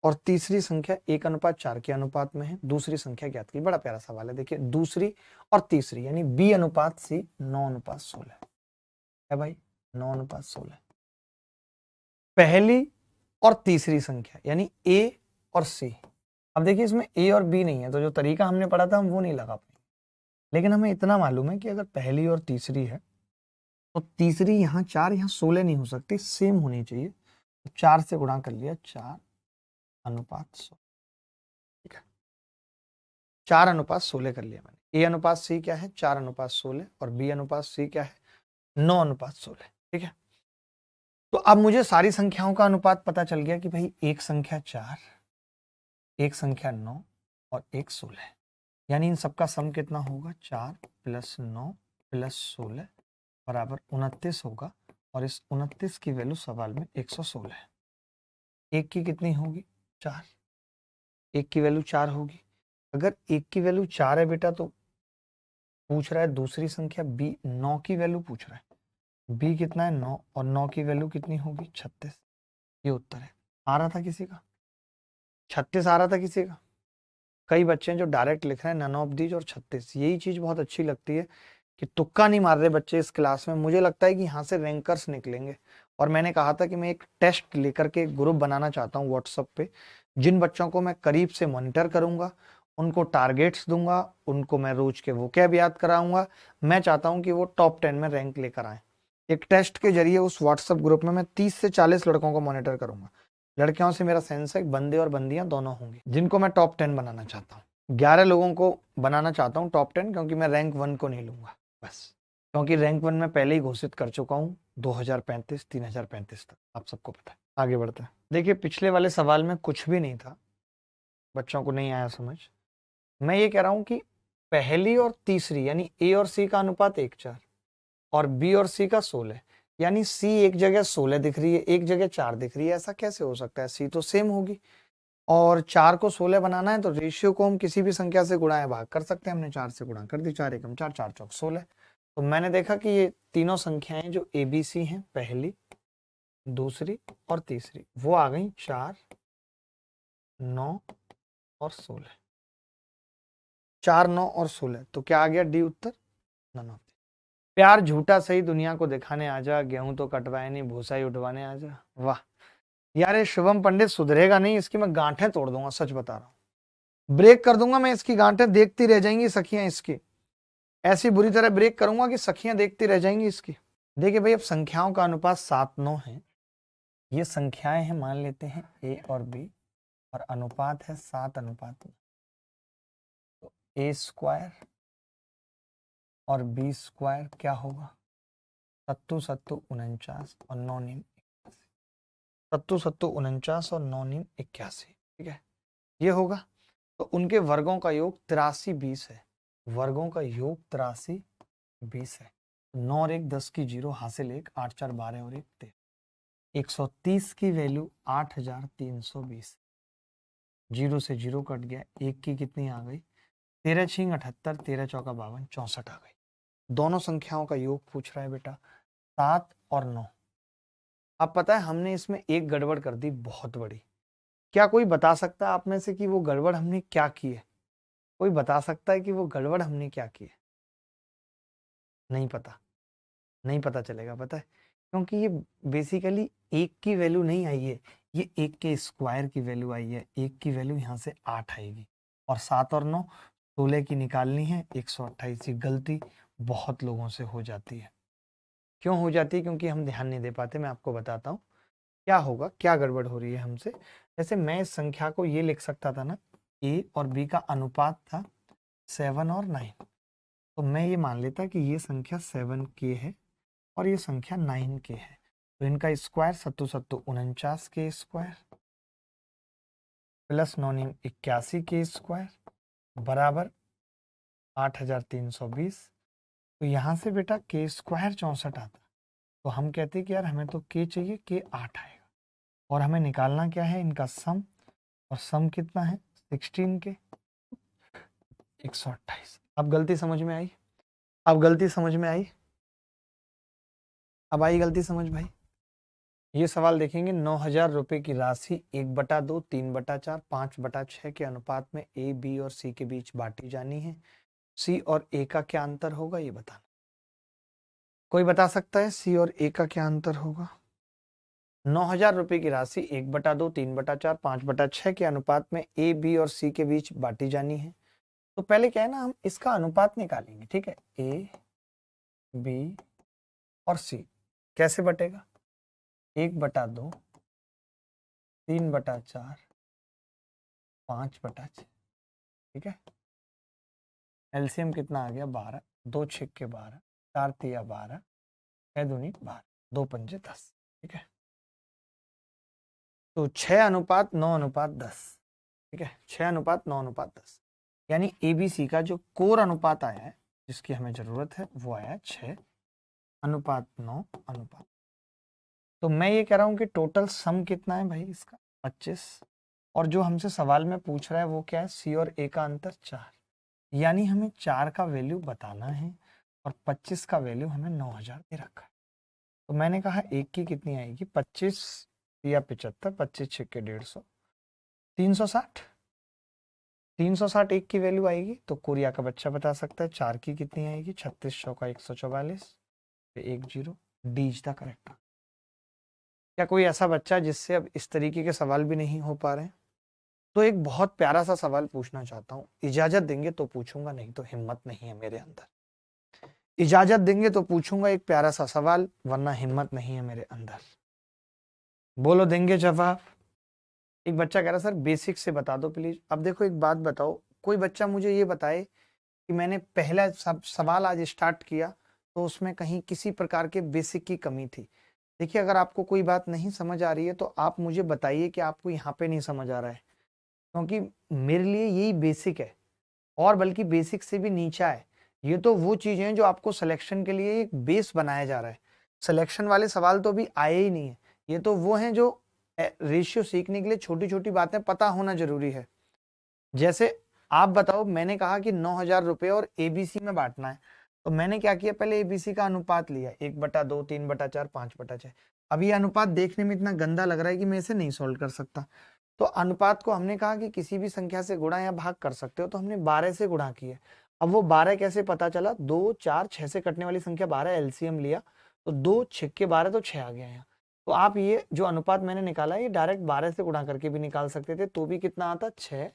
और तीसरी संख्या 1:4 के अनुपात में है। दूसरी संख्या ज्ञात की। बड़ा प्यारा सवाल है। देखिए दूसरी और तीसरी यानी B/C 9:16 है भाई, 9:16। पहली और तीसरी संख्या यानी A और C। अब देखिए इसमें A और B नहीं है, तो जो तरीका हमने पढ़ा था हम वो नहीं लगा पाएंगे, लेकिन हमें इतना मालूम है कि अगर पहली और तीसरी है तो तीसरी यहाँ 4, यहाँ 16 नहीं हो सकती, सेम होनी चाहिए। तो 4 से गुणा कर लिया, 4:16। ठीक है, 4:16 कर लिया मैंने। A/C क्या है? 4:16 और B/C क्या है? 9:16। ठीक है, तो अब मुझे सारी संख्याओं का अनुपात पता चल गया कि भाई एक संख्या 4, एक संख्या 9 और एक 16, यानी इन सबका सम कितना होगा? 4 + 9 + 16 बराबर 29 होगा। और इस 29 की वैल्यू सवाल में 116 है। एक की कितनी होगी? 4। एक की वैल्यू 4 होगी। अगर एक की वैल्यू 4 है बेटा, तो पूछ रहा है दूसरी संख्या B, 9 की वैल्यू पूछ रहा है। B कितना है? 9, और 9 की वैल्यू कितनी होगी? 36। ये उत्तर है। आ रहा था किसी का? 36 आ रहा था किसी का? कई बच्चे हैं जो डायरेक्ट लिख रहे हैं नन ऑफ दीज और 36। यही चीज बहुत अच्छी लगती है कि तुक्का नहीं मार रहे बच्चे इस क्लास में। मुझे लगता है कि यहाँ से रैंकर्स निकलेंगे। और मैंने कहा था कि मैं एक टेस्ट लेकर के ग्रुप बनाना चाहता हूँ व्हाट्सएप पे, जिन बच्चों को मैं करीब से मॉनिटर करूंगा, उनको टारगेट्स दूंगा, उनको मैं रोज के वोकैब याद कराऊंगा। मैं चाहता हूँ कि वो टॉप 10 में रैंक लेकर आए। एक टेस्ट के जरिए उस व्हाट्सएप ग्रुप में मैं 30 से 40 लड़कों को मॉनिटर करूंगा। लड़कियों से मेरा सेंस है बंदे और बंदियां दोनों होंगे, जिनको मैं टॉप 10 बनाना चाहता हूँ। 11 लोगों को बनाना चाहता हूँ टॉप 10, क्योंकि मैं रैंक 1 को नहीं लूंगा बस, क्योंकि रैंक 1 में पहले ही घोषित कर चुका हूँ 2035 3035 तक, आप सबको पता है। आगे बढ़ते हैं। देखिए पिछले वाले सवाल में कुछ भी नहीं था, बच्चों को नहीं आया समझ। मैं ये कह रहा हूँ कि पहली और तीसरी यानी A और C का अनुपात 1:4 और B और C का 16, यानी C एक जगह 16 दिख रही है, एक जगह 4 दिख रही है। ऐसा कैसे हो सकता है? C तो सेम होगी, और 4 को 16 बनाना है तो रेशियो को हम किसी भी संख्या से गुणा या भाग कर सकते हैं। हमने 4 से गुणा कर दी, 4 एकम 4, 4 चौक 16। तो मैंने देखा कि ये तीनों संख्याएं जो ABC हैं, पहली, दूसरी और तीसरी, वो आ गई 4, 9 और 16। 4, 9 और 16, तो क्या आ गया? डी उत्तर। None of. प्यार झूठा सही दुनिया को दिखाने आजा, गेहूं तो कटवाए नहीं भूसा ही उठवाने आजा। वाह यार, ये शुभम पंडित सुधरेगा नहीं, इसकी मैं गांठें तोड़ दूंगा, सच बता रहा हूं। ब्रेक कर दूंगा मैं इसकी गांठें, देखती रह जाएंगी सखियां इसकी। ऐसी बुरी तरह ब्रेक करूंगा कि सखियां देखती रह जाएंगी इसकी। देखिए भाई, अब संख्याओं का अनुपात 7-9 है। ये संख्याएं हैं, मान लेते हैं A और B, और अनुपात है 7:9। तो A² और B² क्या होगा? 7×7=49 और 9×9=81। 7×7=49 और 9×9=81। ठीक है, ये होगा। तो उनके वर्गों का योग 83-20 है। वर्गों का योग 83-20 है। 9 और 1 10 की 0, हासिल 1, 8 4 12 और 1 13। 130 की वैल्यू 8320। 0 से 0 कट गया, 1 की कितनी आ गई? 13×6 78, 13×4 52, 64 आ गई। दोनों संख्याओं का योग पूछ रहा है बेटा, 7 और 9। अब पता है हमने इसमें एक गड़बड़ कर दी बहुत बड़ी। क्या कोई बता सकता है आप में से कि वो गड़बड़ हमने क्या की है? कोई बता सकता है कि वो गड़बड़ हमने क्या की है? नहीं पता, नहीं पता चलेगा, पता है क्योंकि ये बेसिकली एक की वैल्यू नहीं आई है, ये एक के स्क्वायर की वैल्यू आई है। एक की वैल्यू यहाँ से 8 आएगी, और 7 और 9 16 की निकालनी है, 128। गलती बहुत लोगों से हो जाती है। क्यों हो जाती है? क्योंकि हम ध्यान नहीं दे पाते। मैं आपको बताता हूँ क्या होगा, क्या गड़बड़ हो रही है हमसे। जैसे मैं इस संख्या को ये लिख सकता था ना, A और B का अनुपात था 7 और 9, तो मैं ये मान लेता कि ये संख्या 7K है और ये संख्या 9K है। तो इनका स्क्वायर 7×7=49K² प्लस 9×9=81K² बराबर 8320। तो यहाँ से बेटा K² 64 आता। तो हम कहते हैं कि यार हमें तो K चाहिए, K 8 आएगा, और हमें निकालना क्या है? इनका सम, और सम कितना है? 16 के 128। अब गलती समझ में आई? अब गलती समझ में आई? अब आई गलती समझ भाई? ये सवाल देखेंगे, 9,000 रुपए की राशि 1/2, 3/4, 5/6 के अनुपात में ए, बी और सी के बीच बांटी जानी है। सी और ए का क्या अंतर होगा ये बताना। कोई बता सकता है सी और ए का क्या अंतर होगा? 9,000 रुपए की राशि 1/2, 3/4, 5/6 के अनुपात में ए, बी और सी के बीच बांटी जानी है। तो पहले क्या है ना, हम इसका अनुपात निकालेंगे, ठीक है। ए, बी और सी कैसे बटेगा? 1/2, 3/4, 5/6, ठीक है। एलसीएम कितना आ गया? 12, 2 6 के 12, 4 तिया 12, 6 दूनी 12, 2 पंजे 10, ठीक है। तो 6:9:10, ठीक है। 6:9:10, यानी एबीसी का जो कोर अनुपात आया है, जिसकी हमें जरूरत है, वो आया 6:9:। तो मैं ये कह रहा हूं कि टोटल सम कितना है भाई इसका? 25। और जो हमसे सवाल में पूछ रहा है वो क्या है? सी और ए का अंतर 4, यानी हमें 4 का वैल्यू बताना है और 25 का वैल्यू हमें 9,000 दे रखा है। तो मैंने कहा एक की कितनी आएगी? 25 या 75, 25 6 150, 360। 360 एक की वैल्यू आएगी। तो कोरिया का बच्चा बता सकता है 4 की कितनी आएगी? 36 का 144, 1 0। D is the correct. क्या कोई ऐसा बच्चा जिससे अब इस तरीके के सवाल भी नहीं हो पा रहे हैं? तो एक बहुत प्यारा सा सवाल पूछना चाहता हूं। इजाजत देंगे तो पूछूंगा, नहीं तो हिम्मत नहीं है मेरे अंदर। इजाजत देंगे तो पूछूंगा एक प्यारा सा सवाल, वरना हिम्मत नहीं है मेरे अंदर। बोलो देंगे जवाब? एक बच्चा कह रहा सर बेसिक से बता दो प्लीज। अब देखो एक बात बताओ, कोई बच्चा मुझे ये बताए कि मैंने पहला सवाल आज स्टार्ट किया तो उसमें कहीं किसी प्रकार के बेसिक की कमी थी। देखिए अगर आपको कोई बात नहीं समझ आ रही है तो आप मुझे बताइए कि आपको यहाँ पे नहीं समझ आ रहा है, क्योंकि मेरे लिए यही बेसिक है, और बल्कि बेसिक से भी नीचा है। ये तो वो चीजें हैं जो आपको सिलेक्शन के लिए एक बेस बनाया जा रहा है। सिलेक्शन वाले सवाल तो अभी आए ही नहीं है। ये तो वो हैं जो रेशियो सीखने के लिए छोटी छोटी बातें पता होना जरूरी है। जैसे आप बताओ, मैंने कहा कि 9,000 रुपए और एबीसी में बांटना है, तो मैंने क्या किया? पहले एबीसी का अनुपात लिया, 1/2, 3/4, 5/6। अब ये अनुपात देखने में इतना गंदा लग रहा है कि मैं इसे नहीं सॉल्व कर सकता। तो अनुपात को हमने कहा कि किसी भी संख्या से गुणा या भाग कर सकते हो, तो हमने 12 से गुणा किया। अब वो 12 कैसे पता चला? 2 4 6 से कटने वाली संख्या 12, एलसीएम लिया, तो 2 6 के 12, तो 6 आ गया यहाँ। तो आप ये जो अनुपात मैंने निकाला, ये डायरेक्ट 12 से गुणा करके भी निकाल सकते थे, तो भी कितना आता? 6,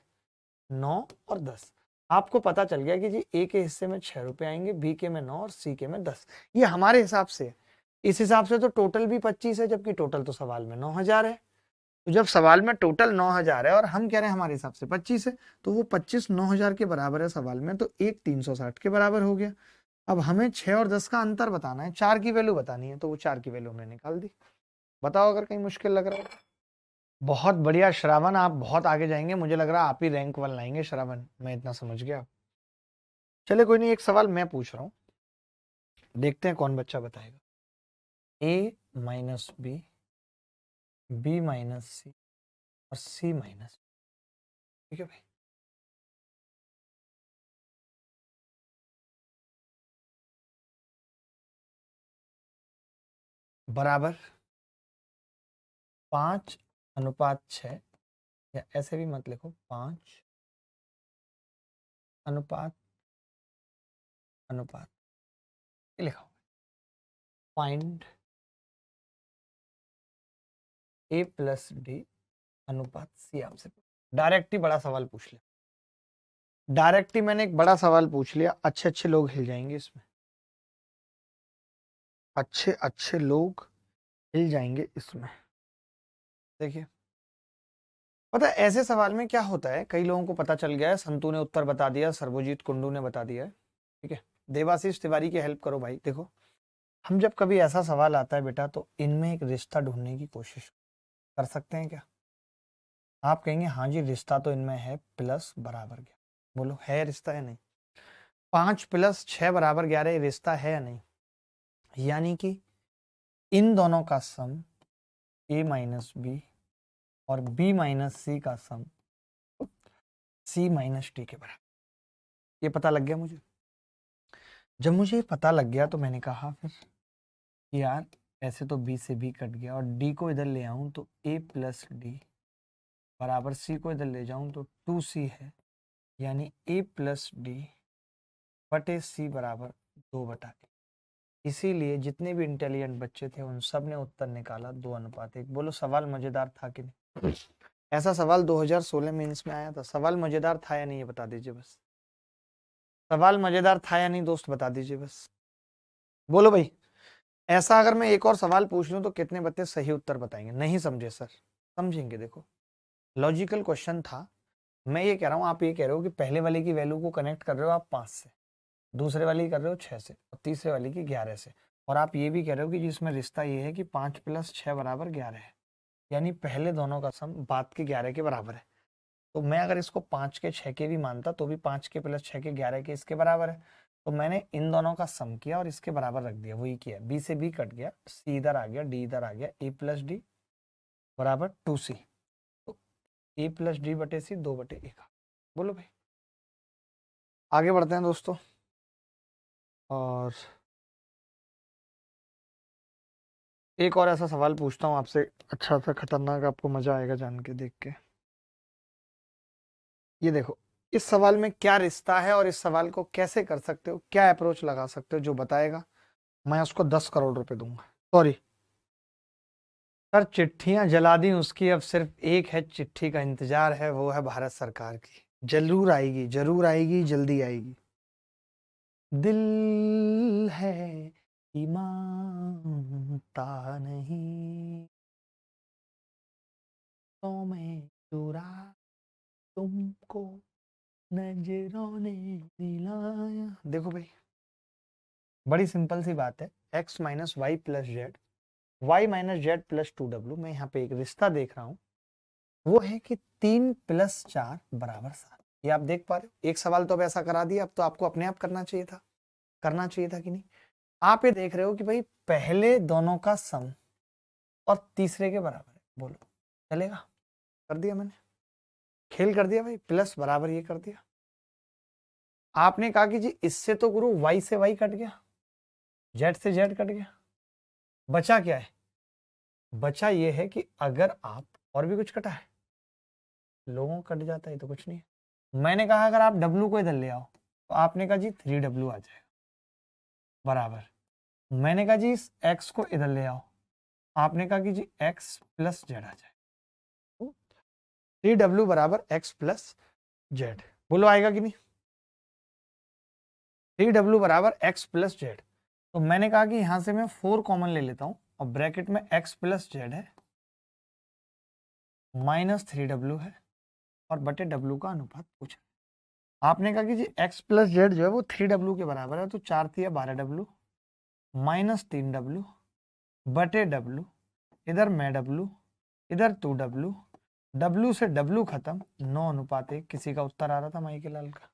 9 और 10। आपको पता चल गया कि जी ए के हिस्से में 6 रुपए आएंगे, बी के में 9 और सी के में 10। ये हमारे हिसाब से, इस हिसाब से तो टोटल भी 25 है, जबकि टोटल तो सवाल में 9,000 है। तो जब सवाल में टोटल 9,000 है और हम कह रहे हैं हमारे हिसाब से 25 है, तो वो 25 9,000 के बराबर है सवाल में, तो एक 360 के बराबर हो गया। अब हमें 6 और 10 का अंतर बताना है, 4 की वैल्यू बतानी है, तो वो 4 की वैल्यू हमने निकाल दी। बताओ अगर कहीं मुश्किल लग रहा है। बहुत बढ़िया श्रावण, आप बहुत आगे जाएंगे, मुझे लग रहा है आप ही रैंक 1 लाएंगे श्रावण, मैं इतना समझ गया। चले कोई नहीं, एक सवाल मैं पूछ रहा हूँ, देखते हैं कौन बच्चा बताएगा। ए माइनस बी, बी माइनस सी और सी माइनस, ठीक है भाई। बराबर 5:6, या ऐसे भी मत लिखो, 5:अनुपात ये लिखा होगा। फाइंड ए प्लस डी अनुपात सी। आपसे डायरेक्ट ही बड़ा सवाल पूछ लिया, डायरेक्ट ही मैंने एक बड़ा सवाल पूछ लिया। अच्छे अच्छे लोग हिल जाएंगे इसमें, अच्छे अच्छे लोग हिल जाएंगे इसमें। देखिए पता है ऐसे सवाल में क्या होता है, कई लोगों को पता चल गया है, संतू ने उत्तर बता दिया, सर्वजीत कुंडू ने बता दिया है, ठीक है। देवाशीष तिवारी की हेल्प करो भाई। देखो हम जब कभी ऐसा सवाल आता है बेटा, तो इनमें एक रिश्ता ढूंढने की कोशिश कर सकते हैं क्या? आप कहेंगे हाँ जी रिश्ता तो इनमें है, प्लस बराबर 11। बोलो है रिश्ता या नहीं? 5 + 6 = 11, ये रिश्ता है या नहीं? यानी कि इन दोनों का सम a - b और b - c का सम C माइनस टी के बराबर। ये पता लग गया मुझे। जब मुझे पता लग गया तो मैंने कहा फिर यार ऐसे तो B से B कट गया और D को इधर ले आऊं तो A प्लस डी बराबर C को इधर ले जाऊं तो 2C है, यानी A प्लस डी बटे C बराबर 2/1। इसीलिए जितने भी इंटेलिजेंट बच्चे थे उन सब ने उत्तर निकाला 2:1। बोलो सवाल मजेदार था कि नहीं? ऐसा सवाल 2016 मेंस में आया था। सवाल मजेदार था या नहीं ये बता दीजिए बस। सवाल मजेदार था या नहीं दोस्त बता दीजिए बस। बोलो भाई। ऐसा अगर मैं एक और सवाल पूछ लूं तो कितने बच्चे सही उत्तर बताएंगे? नहीं समझे सर? समझेंगे। देखो लॉजिकल क्वेश्चन था। मैं ये कह रहा हूं, आप ये कह रहे हो कि पहले वाले की वैल्यू को कनेक्ट कर रहे हो आप 5 से, दूसरे वाली कर रहे हो 6 से और तीसरे वाली की 11 से, और आप ये भी कह रहे हो कि जिसमें रिश्ता ये है कि 5 + 6 बराबर 11 है, यानी पहले दोनों का सम बाद के 11 के बराबर है। तो मैं अगर इसको 5 के 6 के भी मानता तो भी 5 के + 6 के 11 के इसके बराबर है। तो मैंने इन दोनों का सम किया और इसके बराबर रख दिया, वही किया। बी से बी कट गया, सी इधर आ गया, डी इधर आ गया, ए प्लस डी बराबर 2C। तो ए प्लस डी बटे सी 2/1। बोलो भाई। आगे बढ़ते हैं दोस्तों, और एक और ऐसा सवाल पूछता हूँ आपसे, अच्छा सा खतरनाक, आपको मजा आएगा जान के, देख के। ये देखो इस सवाल में क्या रिश्ता है और इस सवाल को कैसे कर सकते हो, क्या अप्रोच लगा सकते हो, जो बताएगा मैं उसको 10 करोड़ रुपए दूंगा। सॉरी सर, चिट्ठियां जला दी उसकी, अब सिर्फ एक है चिट्ठी का इंतजार है, वो है भारत सरकार की। जरूर आएगी, जरूर आएगी, जल्दी आएगी। दिल है कि मानता नहीं तो मैं चुरा तुमको नजरों ने दिलाया। देखो भाई बड़ी सिंपल सी बात है, x minus Y plus Z, Y minus Z plus 2w। मैं यहाँ पे एक रिश्ता देख रहा हूँ, वो है कि 3 + 4 बराबर 7। ये आप देख पा रहे हो। एक सवाल तो अब ऐसा करा दिया, अब तो आपको अपने आप करना चाहिए था, करना चाहिए था कि नहीं? आप ये देख रहे हो कि भाई पहले दोनों का सम और तीसरे के बराबर है। बोलो चलेगा? कर दिया मैंने, खेल कर दिया भाई, प्लस बराबर ये कर दिया। आपने कहा कि जी इससे तो गुरु y से y कट गया, z से z कट गया, बचा क्या है? बचा ये है कि अगर आप, और भी कुछ कटा है? लोगों को कट जाता है तो कुछ नहीं है। मैंने कहा अगर आप w को इधर ले आओ, तो आपने कहा जी 3w आ जाएगा बराबर। मैंने कहा जी इस x को इधर ले आओ, आपने कहा कि जी x + z आ जाएगा। 3w बराबर x + z। बोलो आएगा कि नहीं? 3w बराबर x + z। तो मैंने कहा कि यहां से मैं 4 कॉमन ले लेता हूं और ब्रैकेट में x + z है, -3w है, और बटे w का अनुपात पूछा। आपने कहा कि जी x + z जो है वो 3w के बराबर है, तो 4 × 12w -3w बटे w, इधर मैं w, इधर 2w, w से w खत्म, 9:1। किसी का उत्तर आ रहा था माई के लाल का?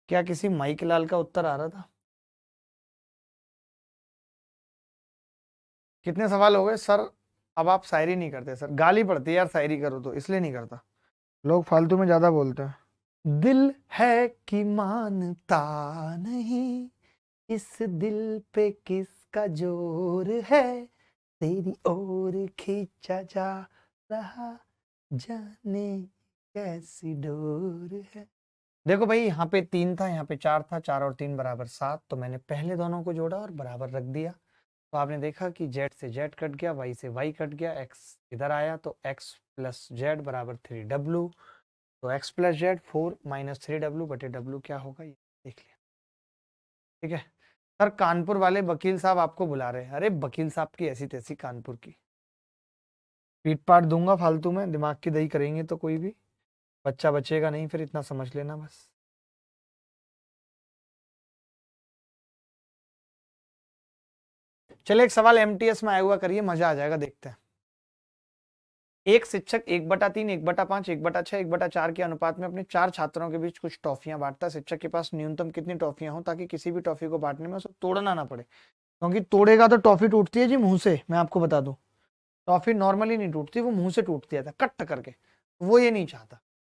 क्या किसी माई के लाल का उत्तर आ रहा था? कितने सवाल हो गए सर? अब आप शायरी नहीं करते सर, गाली पड़ती है यार शायरी करो तो, इसलिए नहीं करता। लोग फालतू में ज्यादा बोलते हैं। दिल है कि मानता नहीं, इस दिल पे किसका जोर है, तेरी ओर खींचा जा रहा, जाने कैसी डोर है। देखो भाई यहाँ पे 3 था, यहाँ पे 4 था, 4 और 3 बराबर 7, तो मैंने पहले दोनों को जोड़ा और बराबर रख दिया। तो आपने देखा कि z से z कट गया, y से y कट गया, x इधर आया, तो x + z बराबर 3w। तो x + z 4 - 3w बटे w क्या होगा ये देख लिया। ठीक है सर, कानपुर वाले वकील साहब आपको बुला रहे हैं। अरे वकील साहब की ऐसी तैसी कानपुर की पीट पाट दूंगा फालतू में, दिमाग की दही करेंगे तो कोई भी बच्चा बचेगा नहीं, फिर इतना समझ लेना बस। चले एक सवाल MTS में आया हुआ करिए, मजा आ जाएगा, देखते हैं। एक शिक्षक 1/3, 1/5, 1/6, 1/4 के अनुपात में अपने 4 छात्रों के बीच कुछ टॉफियां बांटता है। शिक्षक के पास न्यूनतम कितनी टॉफियां हो ताकि किसी भी टॉफी को बांटने में उसे तोड़ना ना पड़े? क्योंकि तोड़ेगा तो टॉफी टूटती है जी मुंह से, मैं आपको बता दूं। टॉफी नॉर्मली नहीं टूटती, वो मुंह से टूटती है कट करके। वो ये नहीं चाहता।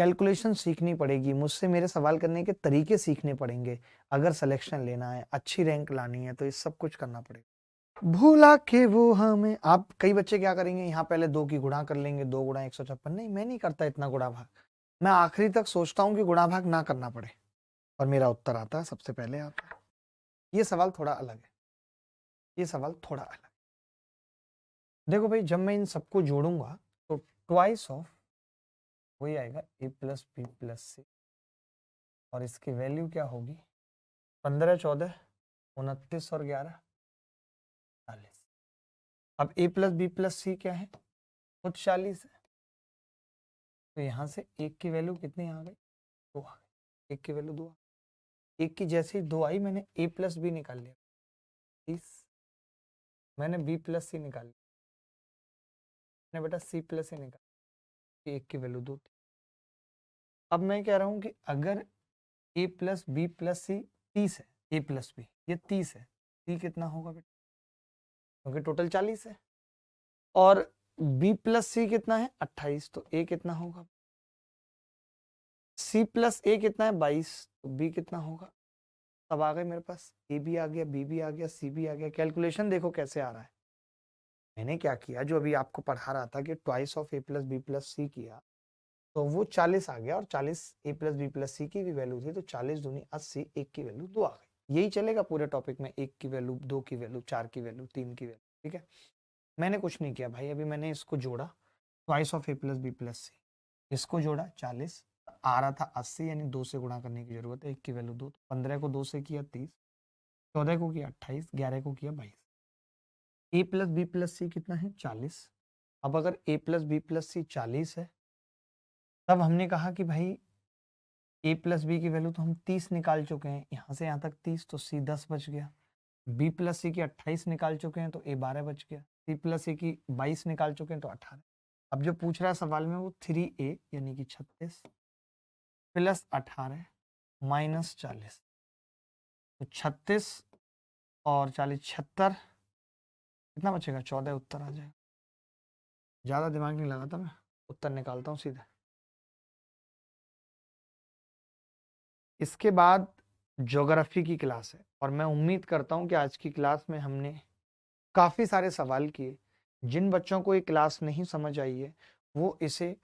कैलकुलेशन सीखनी पड़ेगी, मुझसे मेरे सवाल करने के तरीके सीखने पड़ेंगे। अगर सिलेक्शन लेना है, अच्छी रैंक लानी है, तो ये सब कुछ करना पड़ेगा। भूला के वो हमें, आप कई बच्चे क्या करेंगे, यहाँ पहले 2 की गुणा कर लेंगे, 2 गुणा 156। नहीं, मैं नहीं करता इतना गुणा भाग। मैं आखिरी तक सोचता हूँ कि गुणा भाग ना करना पड़े, और मेरा उत्तर आता है सबसे पहले आता है। ये सवाल थोड़ा अलग है, ये सवाल थोड़ा अलग। देखो भाई, जब मैं इन सबको जोड़ूंगा तो ट्वाइस ऑफ वही आएगा a प्लस बी प्लस सी, और इसकी वैल्यू क्या होगी, 15, 14, 29 और 11, 40। अब a प्लस बी प्लस सी क्या है, खुद 40 है। तो यहाँ से 1 की वैल्यू कितनी आ गई, 2 आ गई। 1 की वैल्यू 2 आ गई। 1 की जैसे ही 2 आई, मैंने a प्लस बी निकाल लिया 30, मैंने b प्लस सी निकाल लिया, मैंने बेटा c प्लस सी निकाल, 1 की वैल्यू 2 थी। अब मैं कह रहा हूँ कि अगर a प्लस बी प्लस सी 30 है, a प्लस बी ये 30 है, c कितना होगा बेटा, क्योंकि टोटल 40 है, और b प्लस सी कितना है 28, तो a कितना होगा, c प्लस a कितना है 22, तो b कितना होगा। तब आ गए मेरे पास, a भी आ गया, b भी आ गया, c भी आ गया। कैलकुलेशन देखो कैसे आ रहा है। मैंने क्या किया, जो अभी आपको पढ़ा रहा था कि twice of a plus B plus C किया, तो वो 40 आ गया, और 40 a plus B plus C की भी वैल्यू थी, तो 40 दूनी 80, 1 की वैल्यू 2 आ गई। यही चलेगा पूरे टॉपिक में, 1 की वैल्यू, 2 की वैल्यू, 4 की वैल्यू, 3 की वैल्यू, ठीक है। मैंने कुछ नहीं किया भाई, अभी मैंने इसको जोड़ा, twice of a plus B plus C, इसको जोड़ा 40, आ रहा था 80, यानी 2 से गुणा करने की जरूरत है, 1 की वैल्यू 2, 15 को 2 से किया 30, 14 को किया 28, 11 को किया 22। a प्लस बी प्लस सी कितना है 40। अब अगर a प्लस बी प्लस सी 40 है, तब हमने कहा कि भाई a प्लस बी की वैल्यू तो हम 30 निकाल चुके हैं, यहाँ से यहाँ तक 30, तो c 10 बच गया। b प्लस सी की 28 निकाल चुके हैं, तो a 12 बच गया। c प्लस सी की 22 निकाल चुके हैं, तो 18। अब जो पूछ रहा है सवाल में वो 3a यानी कि 36 प्लस 18 माइनस 40, तो 36 और 40 76, कितना बचेगा 14, उत्तर आ जाएगा। ज़्यादा दिमाग नहीं लगाता मैं, उत्तर निकालता हूँ सीधे। इसके बाद ज्योग्राफी की क्लास है, और मैं उम्मीद करता हूँ कि आज की क्लास में हमने काफ़ी सारे सवाल किए। जिन बच्चों को ये क्लास नहीं समझ आई है, वो इसे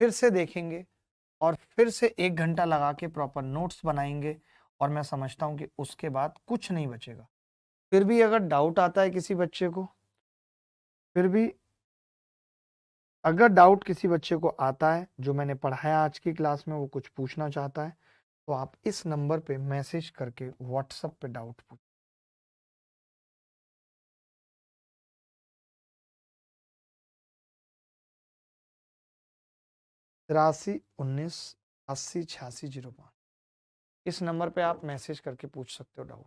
फिर से देखेंगे, और फिर से 1 घंटा लगा के प्रॉपर नोट्स बनाएंगे, और मैं समझता हूँ कि उसके बाद कुछ नहीं बचेगा। फिर भी अगर डाउट आता है किसी बच्चे को, फिर भी अगर डाउट किसी बच्चे को आता है, जो मैंने पढ़ाया आज की क्लास में, वो कुछ पूछना चाहता है, तो आप इस नंबर पे मैसेज करके व्हाट्सएप पे डाउट पूछ। 83 19 80 86 05, इस नंबर पे आप मैसेज करके पूछ सकते हो डाउट।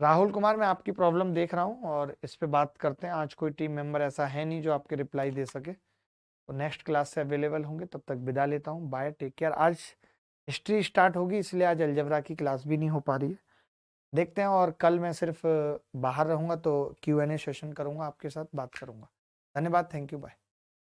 राहुल कुमार, मैं आपकी प्रॉब्लम देख रहा हूँ, और इस पे बात करते हैं। आज कोई टीम मेंबर ऐसा है नहीं जो आपके रिप्लाई दे सके, तो नेक्स्ट क्लास से अवेलेबल होंगे। तब तक विदा लेता हूँ, बाय, टेक केयर। आज हिस्ट्री स्टार्ट होगी, इसलिए आज अलजेब्रा की क्लास भी नहीं हो पा रही है, देखते हैं। और कल मैं सिर्फ बाहर रहूँगा, तो Q&A सेशन करूँगा, आपके साथ बात करूँगा। धन्यवाद, थैंक यू, बाय।